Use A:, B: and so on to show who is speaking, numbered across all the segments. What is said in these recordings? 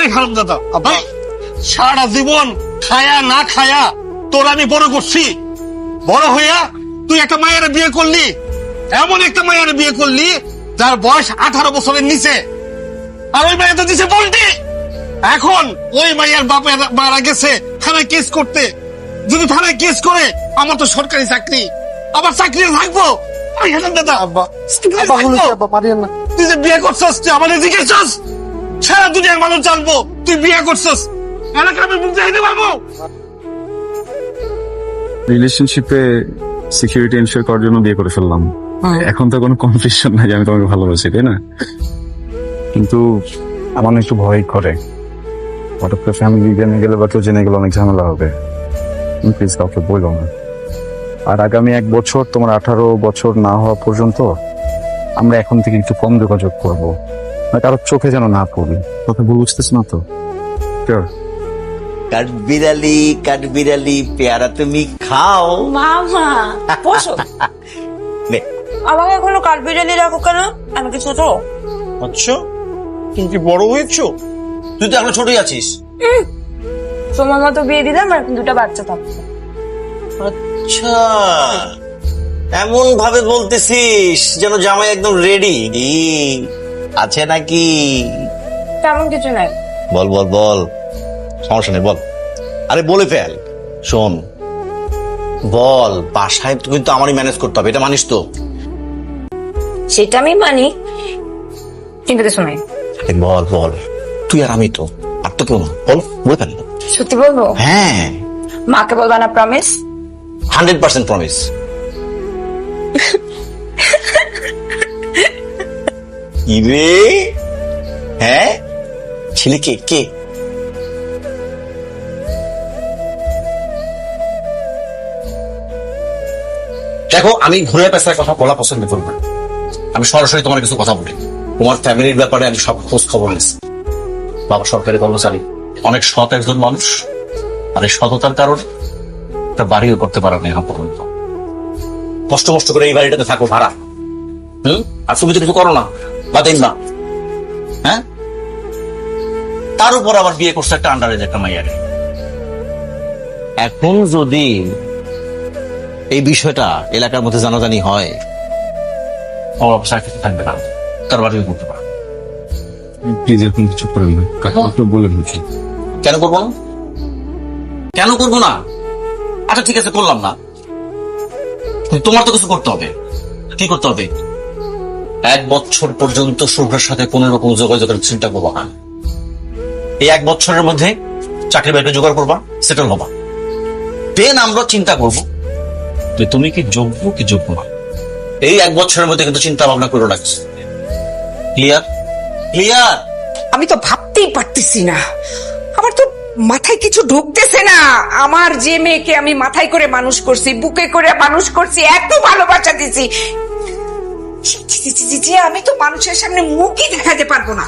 A: এই হারামজাদা ভাই, সারা জীবন খায়া না খায়া তোর আমি বড় করছি। বড় হইয়া তুই একটা মায়ের বিয়ে করলি, এমন একটা মায়ের বিয়ে করলি যার বয়স 18 বছরের নিচে, আর ওই মায়ের তো দিছে বলটি। এখন ওই মায়ের বাপের মারা গেছে থানায় কেস করতে, যদি থানায় কেস করে আমার তো সরকারি চাকরি, আবার চাকরি থাকবো। তুই যে বিয়ে করছস, তুই আমাদের জিজ্ঞেস সারা দুনিয়ার মানুষ জানবো তুই বিয়ে করছস, এলাকা আমি বুঝতে দিতে পারবো।
B: রিলেশনশিপে সিকিউরিটি এনশিওর করার জন্য বিয়ে করে ফেললাম। এখন তো কোনো কনফিউশন নাই যে আমি তোমাকে ভালোবাসি, তাই না? কিন্তু আমার একটু ভয় করে, হঠাৎ করে ফ্যামিলি জেনে গেলে বা কেউ জেনে গেলে অনেক ঝামেলা হবে। প্লিজ কাউকে বলবো না। আর আগামী 1 বছর, তোমার 18 বছর না হওয়া পর্যন্ত আমরা এখন থেকে একটু কম যোগাযোগ করবো, কারোর চোখে যেন না পড়ি। কথা বুঝতেছ না তো?
C: কাঠবিড়ালি পেয়ারা তুমি খাও।
D: মামা বসো। আমাকে এখনো কাঠবিড়ালি রাখো কেন? আমি কি ছোট?
A: আচ্ছা, তুমি কি বড় হয়েছো?
C: তুই তো এখন ছোটই আছিস।
D: তোমার মতো বিয়ে দিলাম আর 2টা বাচ্চা থাকবে।
C: আচ্ছা, এমন ভাবে বলতেছিস যেন জামাই একদম রেডি আছে নাকি?
D: তেমন কিছু নাই।
C: বল বল বল, সমস্যা নেই, বল। আরে বলে ফেল। শোন, বল, বাসায় কিন্তু আমারই ম্যানেজ করতে হবে, এটা মানিস তো?
D: সেটা আমি মানি, কিন্তু কিছু নাই।
C: বল বল, তুই আর আমি তো, আর তো কেউ না, বল, বলে ফেল।
D: সত্যি বলবো?
C: হ্যাঁ।
D: মাকে বলবা না? প্রমিস?
C: 100% প্রমিস। কি রে? হ্যাঁ, ছেলে কে কে? দেখো, আমি ঘুরে পেশার কথা বলা পছন্দ করি না। আমি সরাসরি তোমার কিছু কথা বলি। তোমার ফ্যামিলির ব্যাপারে আমি সব খোঁজ খবর নিয়েছি। বাবা সরকারি কর্মচারী, অনেক সৎ একজন মানুষ, আর এই সততার কারণে একটা বাড়িও করতে পারে না এখন পর্যন্ত। কষ্ট কষ্ট করে এই বাড়িটাতে থাকো ভাড়া। আর তুমি তো কিছু করো না, বাদেন না। হ্যাঁ, তার উপর আবার বিয়ে করছে একটা আন্ডারেজ একটা মাইয়ারে। এখন যদি এই বিষয়টা এলাকার মধ্যে জানাজানি হয়, আমার অবস্থা কিছু থাকবে না, তার বাড়িও করতে পারে।
B: প্লিজ এরকম কিছু করেন না, কাকু বলে দিচ্ছি।
C: কেন করবো না? কেন করবো না? আচ্ছা ঠিক আছে, করলাম না, তোমার তো কিছু করতে হবে। কি করতে হবে? 1 বছর পর্যন্ত শুভ্রের সাথে কোন রকম যোগাযোগের চিন্তা করবো না। এই 1 বছরের মধ্যে চাকরি বাকরি জোগাড় করবা, সেটেল হবা, দেন আমরা চিন্তা করবো যে তুমি কি যোগ্য কি যোগ্য না। এই 1 বছরের মধ্যে কিন্তু চিন্তা ভাবনা করে রাখছি। ক্লিয়ার? ক্লিয়ার?
E: আমি তো ভাবতেই পারতেছি না, আমার তো মাথায় কিছু ঢুকতেছে না। আমার যে মেয়েকে আমি মাথায় করে মানুষ করছি, বুকে করে মানুষ করছি, এত ভালোবাসা দিছি, আমি তো মানুষের সামনে মুখই দেখাতে পারবো না।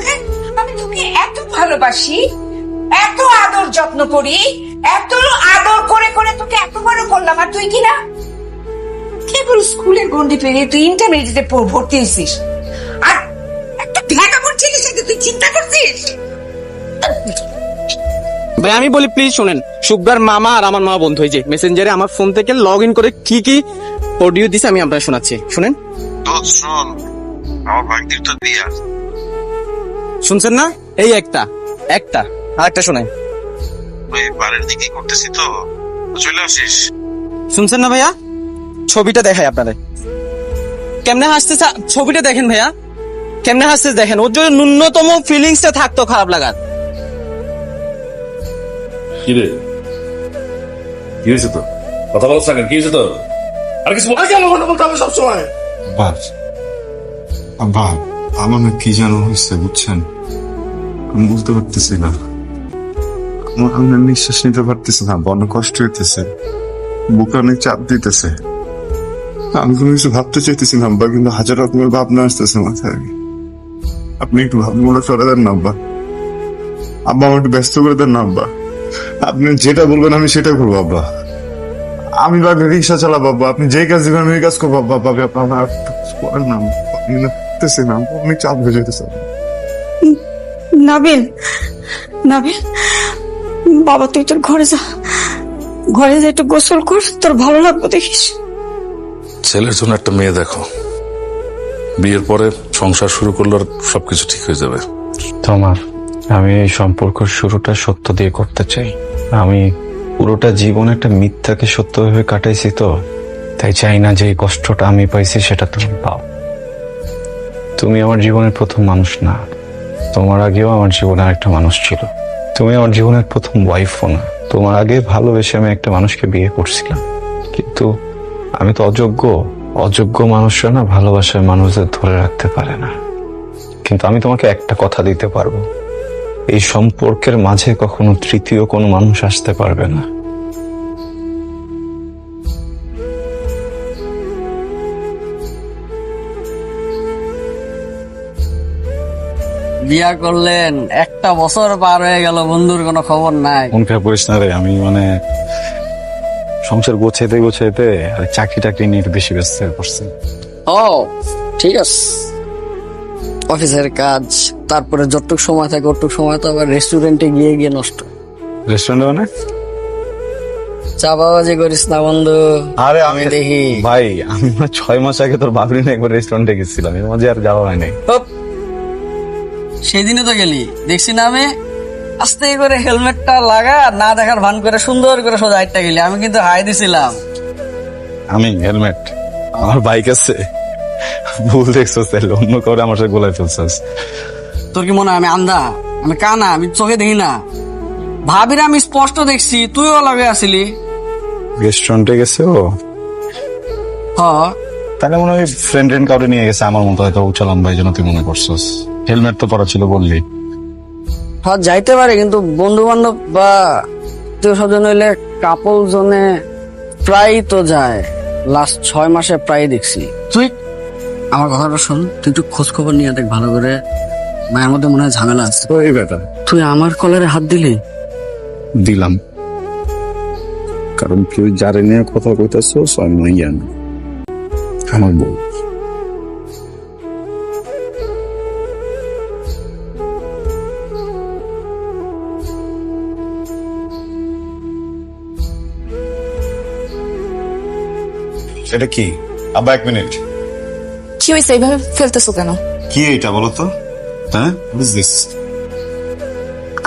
E: হ্যাঁ? আমি তোকে এত ভালোবাসি, এত আদর যত্ন করি, এত আদর করে করে তোকে এত বড় করলাম, আর তুই কি না কেবল স্কুলের গন্ডি পেরিয়ে তুই ইন্টারমিডিয়েটে ভর্তি হয়েছিস, আর একটা ভ্যাগাবন্ড ছেলের সাথে তুই চিন্তা করছিস?
F: ভাই আমি বলি প্লিজ শুনেন, শুভ্রার মামা আর আমার মামা বন্ধু হয়েছে, মেসেঞ্জারে আমার ফোন থেকে লগ ইন করে কি কি অডিও দিছে আমি আপনার শোনাচ্ছি, শুনেন।
G: শোন, আমার ভাগ্নির তো বিয়ে।
F: শুনছেন না? এই একটা আর একটা শোনাই।
G: ওই বাড়ির দিকে করতেছি তো, চলে আসিস।
F: শুনছেন না ভাইয়া? ছবিটা দেখাই আপনাদের, কেমনে হাসতেছে, ছবিটা দেখেন ভাইয়া, কেমনে হাসতেছে দেখেন। ওর জন্য ন্যূনতম ফিলিংসটা থাকতো খারাপ লাগার।
H: কি রে, কি হয়েছে তো? কথা বলছ না কেন? কি হয়েছে তো? আর কিছু
A: বলতে হবে সবসময়।
B: আব্বা, আমার না কি যেন হয়েছে বুঝছেন, আমি বুঝতে পারতেছি না। আমি নিঃশ্বাস নিতে পারতেছি না, অনেক কষ্ট হইতেছে, বুকে অনেক চাপ দিতেছে। আমি কোনো কিছু ভাবতে চাইতেছি না আব্বা, কিন্তু হাজার রকমের ভাবনা আসতেছে মাথায়। আপনি একটু ভাবনাগুলো সরে দেন না আব্বা। আব্বা আমার একটু ব্যস্ত করে দেন না আব্বা। আপনি যেটা বলবেন আমি সেটা করবো আব্বা। আমি ভাবি রিক্সা চালাবো আব্বা, আপনি যে কাজ দিবেন আমি ওই কাজ করবো আব্বা। ভাবি আপনার করেন না, আমি চাপ হয়ে যেতেছে।
E: নাবিল,
D: নাবিল, বাবা তুই তোর ঘরে যা, ঘরে যা একটু গোসল কর, তোর ভালো লাগবে দেখিস।
H: ছেলের জন্য একটা মেয়ে দেখো, বিয়ের পরে সংসার শুরু করলে আর সবকিছু ঠিক হয়ে যাবে।
I: তোমার, আমি এই সম্পর্ক শুরুটা সত্য দিয়ে করতে চাই। আমি পুরোটা জীবন একটা মিথ্যাকে সত্য ভেবে কাটাইছি, তো তাই চাই না যে এই কষ্টটা আমি পাইছি সেটা তুমি পাও। তুমি আমার জীবনের প্রথম মানুষ না, তোমার আগেও আমার জীবনে আরেকটা মানুষ ছিল। তুমি আমার জীবনের প্রথম ওয়াইফও না, তোমার আগে ভালোবেসে আমি একটা মানুষকে বিয়ে করছিলাম, কিন্তু আমি তো অযোগ্য মানুষরা না ভালোবাসার মানুষদের ধরে রাখতে পারে না। কিন্তু আমি তোমাকে একটা কথা দিতে পারবো, এই সম্পর্কের মাঝে কখনো তৃতীয় কোনো মানুষ আসতে পারবে না।
F: বিয়া করলেন, একটা বছর পার হয়ে গেল, বন্ধুর কোনো খবর নাই।
I: মন খারাপ করিস না রে, আমি সংসার গোছাইতে আর চাকরি নিয়ে একটু বেশি ব্যস্ত হয়ে পড়ছি।
F: ও ঠিক আছে, অফিসের কাজ, তারপরে যতটুক সময় থাকে ওটুক সময় তো আবার রেস্টুরেন্টে গিয়ে নষ্ট।
I: রেস্টুরেন্টে মানে?
F: চাপাবাজি করিস না বন্ধু,
I: আরে
F: আমি দেখি।
I: ভাই, আমি 6 মাস আগে তোর বাবরি নিয়ে একবার রেস্টুরেন্টে গেছিলাম, এর মাঝে আর যাওয়া হয় নাই।
F: সেদিনে তো গেলি, দেখছি না আমি আস্তে করে হেলমেটটা লাগা না দেখার ভান করে সুন্দর করে সোজা হাইটটা গেলি, আমি কিন্তু হাই দিছিলাম।
I: আমি হেলমেট, আমার বাইক আছে, ভুল দেখছস, তাহলে অন্য কাউরে আমার সাথে গোলায় ফেলছস।
F: তোর কি মনে হয় আমি আন্ধা, আমি কানা, আমি চোখে দেখি না? ভাবিরা আমি স্পষ্ট দেখছি, তুইও লাগে আসিলি।
I: রেস্টুরেন্টে গেছে ও,
F: হ,
I: তাহলে মনে হয় ফ্রেন্ড কাউরে নিয়ে গেছে, আমার মতো হয়তো উচালাম ভাই, যেন তুই মনে করছস। হেলমেট তো পরা ছিল বললি।
F: হ্যাঁ যাইতে পারে, কিন্তু বন্ধু বান্ধব বা আত্মীয় স্বজন হইলে কাপল জনে প্রায় তো যায়, লাস্ট 6 মাসে প্রায় দেখছি। তুই আমার কথাটা শোন, তুই একটু খোঁজ খবর নিয়ে দেখ ভালো করে, মায়ের মধ্যে মনে হয় ঝামেলা আছে।
I: ওই বেটা,
F: তুই আমার কলারে হাত দিলি?
I: দিলাম, কারণ তুই যারে নিয়ে কথা কইতাছস আমি মাইয়া না, আমার বউ।
B: এটা কি আব্বা? 1 মিনিট।
D: কি হয়েছে, এইভাবে ফেলতেছো কেন?
B: কি এটা বলো তো? হ্যাঁ, দিস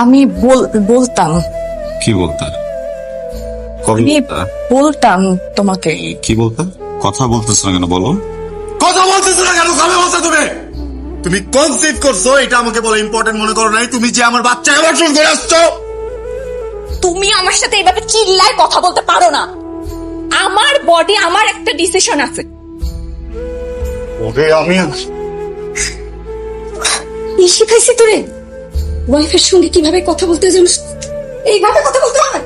D: আমি বলতাম,
B: কি বলতা? কবে
D: আমি
B: বলতা?
D: বলতাম তোমাকে।
B: কি বলতা? কথা বলতেছ না কেন বলো? কথা বলতেছ না কেন? কবে বলতে তুমি কনসিভ করছো, এটা আমাকে বলে ইম্পর্টেন্ট মনে করো নাই? তুমি যে আমার বাচ্চাকে বর্ষণ করে আসছো।
J: তুমি আমার সাথে এইভাবে চিল্লায় কথা বলতে পারো না। আমার বডি, আমার একটা ডিসিশন আছে।
B: ওরে আমি
J: এই শিখাইছি তোরে ওয়াইফের সঙ্গে কিভাবে কথা বলতে জানিস, এইভাবে কথা বলতে হয়,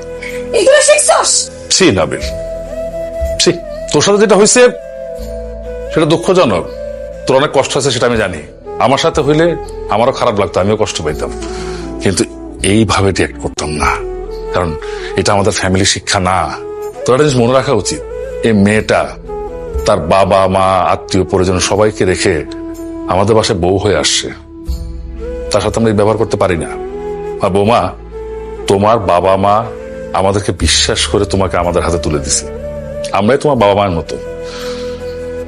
J: এগুলো শিখছস?
H: ছি নাবিল, ছি, তোর সাথে যেটা হয়েছে সেটা দুঃখজনক, তোর অনেক কষ্ট আছে সেটা আমি জানি। আমার সাথে হইলে আমারও খারাপ লাগতো, আমিও কষ্ট পাইতাম, কিন্তু এইভাবে রিয়াক্ট করতাম না, কারণ এটা আমাদের ফ্যামিলি শিক্ষা না। তোর একটা জিনিস মনে রাখা উচিত, এই মেয়েটা তার বাবা মা আত্মীয় পরিজন সবাইকে রেখে আমাদের বাসায় বউ হয়ে আসছে, তার সাথে আমরা এই ব্যবহার করতে পারি না। আর বৌমা, তোমার বাবা মা আমাদেরকে বিশ্বাস করে তোমাকে আমাদের হাতে তুলে দিছে, আমরাই তোমার বাবা মায়ের মতো।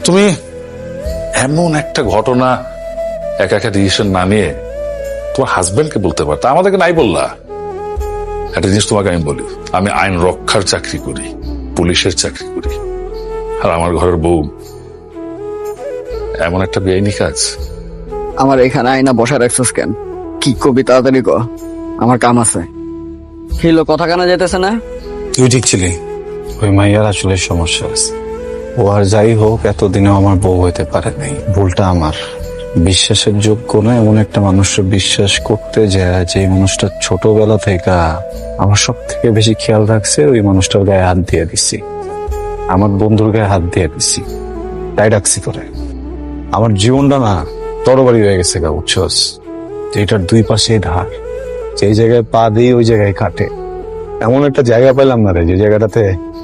H: তুমি এমন একটা ঘটনা একা একা ডিসিশন না নিয়ে তোমার হাজবেন্ডকে বলতে পারতা, আমাদেরকে নাই বললা। একটা জিনিস তোমাকে আমি বলি, আমি আইন রক্ষার চাকরি করি, পুলিশের চাকরি করি, আর আমার ঘরের বউ এমন একটা বেআইনি কাজ।
F: আমার এখানে আইনা বসা রাখছিস কেন? কি কবি তাড়াতাড়ি ক, আমার কাম আছে। হিলো কথা কানা যেতেছে না?
I: তুই ঠিক ছিলি, ওই মাইয়ার আসলে সমস্যা আছে। ও আর যাই হোক, এতদিনেও আমার বউ হইতে পারে নাই, ভুলটা আমার। বিশ্বাসের যোগ্য না এমন একটা মানুষের বিশ্বাস করতে যায়, যে মানুষটা ছোটবেলা থেকে আমার সব থেকে বেশি খেয়াল রাখছে, ওই মানুষটার গায়ে হাত দিয়ে দিছি, আমার বন্ধুর গায়ে হাত দিয়ে দিছি, তাই ডাকছি তোরে। আমার জীবনটা না তরবারি হয়ে গেছে গা, বুঝছস? যেটার 2 পাশে ধার, যেই জায়গায় পা দিই ওই জায়গায় কাটে। এমন একটা জায়গা পেলাম না রে, যে জায়গাটাতে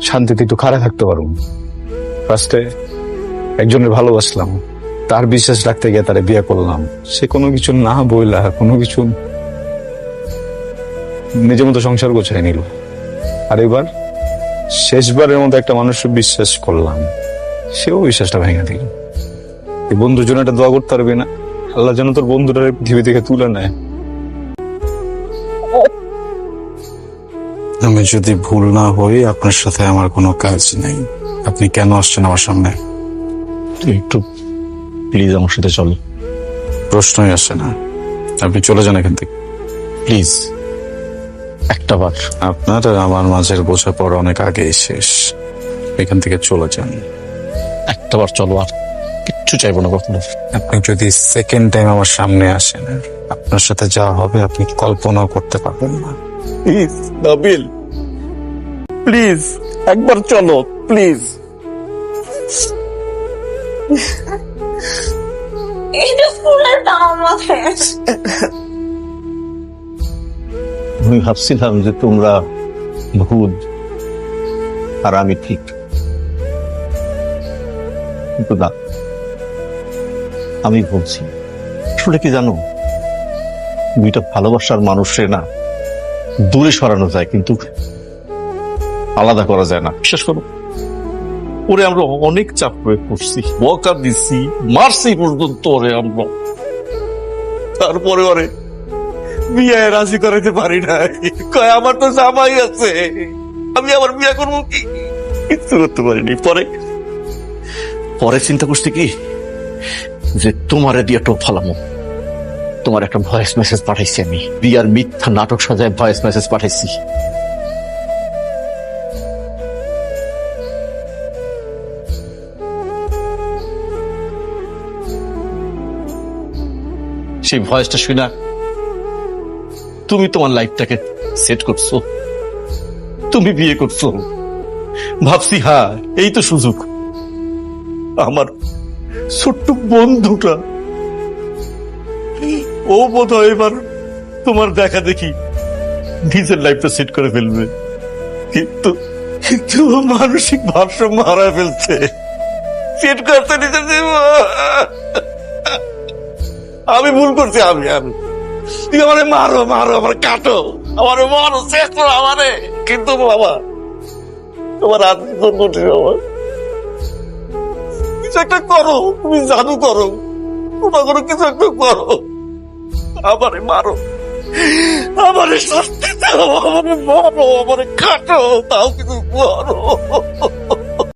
I: শান্তিতে একটু খাড়া থাকতে পারবো। ফার্স্টে একজনের ভালোবাসলাম, তার বিশ্বাস রাখতে গিয়ে তারে বিয়ে করলাম, সে কোনো কিছু না বইলা, কোনো কিছু নিজের মতো সংসার গোছায় নিল। আর এবার শেষবারের মতো একটা মানুষকে বিশ্বাস করলাম, সেও বিশ্বাসটা ভেঙে দিল। এই বন্ধুর জন্য একটা দোয়া করতে পারবি না? আল্লাহ যেন তোর বন্ধুটা পৃথিবী থেকে তুলে নেয়। আমি যদি ভুল না হই, আপনার সাথে আমার কোনো কাজ নেই। আপনি কেন আসছেন আমার সামনে?
C: একটু প্লিজ আমার সাথে চলো।
I: প্রশ্নই আসে না। আপনি চলে যান এখান থেকে
C: প্লিজ একটা বার।
I: আপনার আর আমার মাঝের বোঝাপড়া অনেক আগেই শেষ। এখান থেকে চলে যান।
C: একটা বার চলো, আর কিচ্ছু চাইবো না কখনো।
I: আপনি যদি সেকেন্ড টাইম আমার সামনে আসেন, আপনার সাথে যা হবে আপনি কল্পনাও করতে পারবেন না।
C: প্লিজ নাবিল, প্লিজ একবার চলো প্লিজ।
A: আমি ভাবছিলাম যে তোমরা ভূত আর আমি ঠিক, কিন্তু না, আমি বলছি আসলে কি জানো, দুইটা ভালোবাসার মানুষের না দূরে সরানো যায় কিন্তু আলাদা করা যায় না। বিশ্বাস করো, ওরে আমরা অনেক চাপ প্রয়োগ করছি, বকা দিচ্ছি, মারছি পর্যন্ত ওরে আমরা, তারপরে ওরে বিয়ে রাজি করাইতে পারি না। কয় আমার তো জামাই আছে, আমি আবার বিয়ে করবো কি? কিচ্ছু করতে পারিনি। পরে চিন্তা করছি কি যে তোমারে দিয়ে টোপ ফালামো। তোমার একটা ভয়েস মেসেজ পাঠাইছি, আমি বিয়ার মিথ্যা নাটক সাজায় ভয়েস মেসেজ পাঠাইছি। সেই ভয়েসটা শুনা তুমি তোমার লাইফটাকে সেট করছো, তুমি বিয়ে করছো। ভাবছি হ্যাঁ এই তো সুযোগ, আমার ছোট্ট বন্ধুটা ও বোধ হয় এবার তোমার দেখা দেখি নিজের লাইফটা সেট করে ফেলবে, কিন্তু কিন্তু মানসিক ভারসাম্য হারায় ফেলছে। সেট করতে নিজের আমি ভুল করছি, আমি তুমি আমারে মারো মারো, আমার কাটো, আমার মারো, শেষ করো আমারে, কিন্তু বাবা তোমার হাত আমার কিছু একটা করো, তুমি জাদু করো, তোমার করো কিছু একটা করো, আমারে মারো, আমারে শাস্তি দাও, আমারে মারো, আমারে কাটো, তাও কিছু করো।